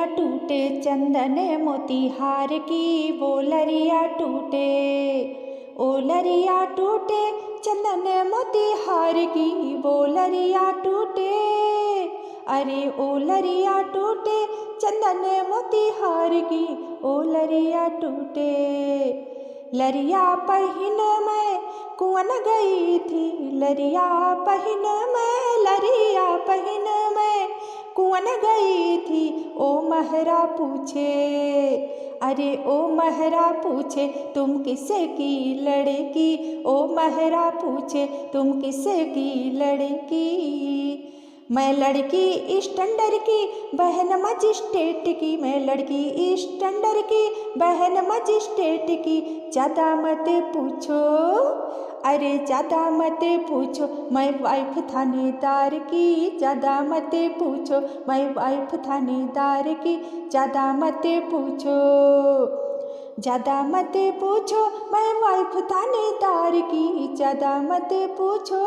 लरिया टूटे चंदन मोतीहार की, वो लरिया टूटे। ओ लरिया टूटे चंदन मोतीहार की, वो लरिया टूटे। अरे ओ लरिया टूटे चंदन मोतीहार की, ओ लरिया टूटे। लरिया पहिन मैं कुंवन गई थी, लरिया पहिन मैं, लरिया पहिन मैं कुंवन गई थी। ओ महरा पूछे, अरे ओ महरा पूछे तुम किसे की लड़की, ओ महरा पूछे तुम किसे की लड़की। मैं लड़की स्टैंडर की बहन मजिस्ट्रेट की, मैं लड़की स्टैंडर की बहन मजिस्ट्रेट की। ज़्यादा मत पूछो, अरे ज़्यादा मत पूछो, मैं वाइफ थानेदार की। ज़्यादा मत पूछो, मैं वाइफ थानेदार की। ज़्यादा मत पूछो, ज़्यादा मत पूछो, मैं वाइफ थानेदार की। ज़्यादा मत पूछो।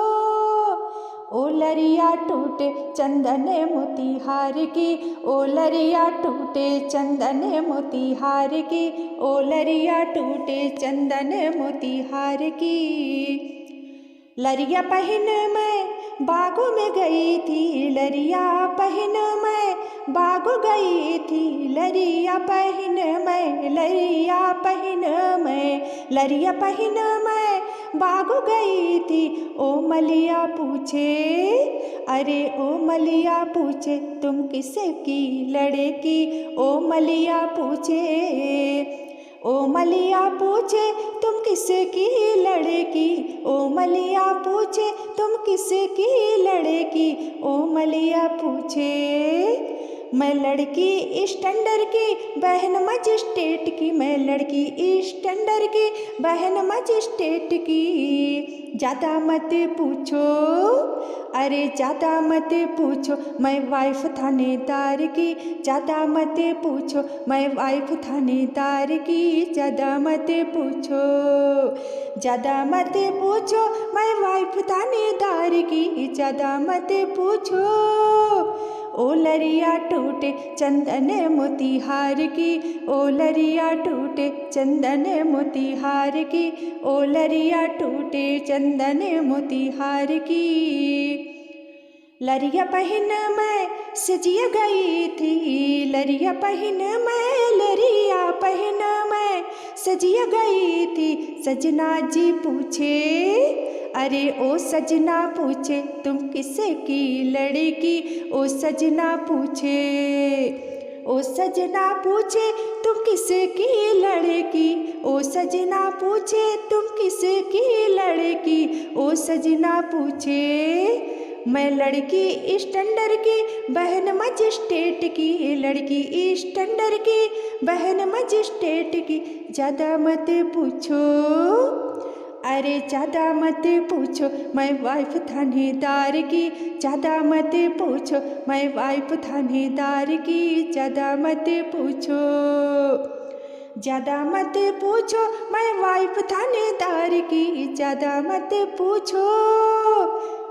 ओ लरिया टूटे चंदन मोतीहार की, ओ लरिया टूटे चंदन मोतीहार की, ओ लरिया टूटे चंदन मोतीहार की। लरिया पहिन मैं बागों में गई थी, लरिया पहिन मैं बागों गई थी। लरिया पहिन मैं, लरिया पहिन मैं, लरिया पहिन मैं बागों गई थी। ओ मलिया पूछे, अरे ओ मलिया पूछे तुम किसे की लड़की, ओ मलिया पूछे। ओ मलिया पूछे तुम किसे की लड़की, ओ मलिया पूछे तुम किसे की लड़की। ओ मलिया पूछे, मैं लड़की स्टैंडर की बहन मजिस्ट्रेट की, मैं लड़की स्टैंडर की बहन मजिस्ट्रेट की। ज़्यादा मत पूछो, अरे ज़्यादा मत पूछो, मैं वाइफ थानेदार की। ज़्यादा मत पूछो, मैं वाइफ थानेदार की। ज़्यादा मत पूछो, ज़्यादा मत पूछो, मैं वाइफ थानेदार की। ज़्यादा मत पूछो। ओ लरिया टूटे चंदन मोतीहार की, ओ लरिया टूटे चंदन मोतीहार की, ओ लरिया टूटे चंदन मोतीहार की। लरिया पहिन मैं सजिया गई थी, लरिया पहिन मैं, लरिया पहिन मैं सजिया गई थी। सजना जी पूछे, अरे ओ सजना पूछे तुम किसे की लड़की, ओ सजना पूछे। ओ सजना पूछे तुम किसे की लड़की, ओ सजना पूछे तुम किसे की लड़की। ओ सजना पूछे, मैं लड़की स्टैंडर की बहन मजिस्ट्रेट की, लड़की स्टैंडर की बहन मजिस्ट्रेट की। ज़्यादा मत पूछो, अरे ज़्यादा मत पूछो, मैं वाइफ थानेदार की। ज़्यादा मत पूछो, मैं वाइफ थानेदार की। ज़्यादा मत पूछो, ज़्यादा मत पूछो, मैं वाइफ थानेदार की। ज़्यादा मत पूछो।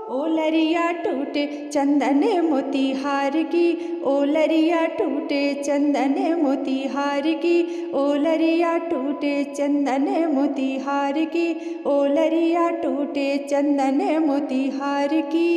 ओ लरिया टूटे चंदन मोतीहार की, ओ लरिया टूटे चंदन मोतीहार की, ओ लरिया टूटे चंदन मोतीहार की, ओ लरिया टूटे चंदन मोतीहार की।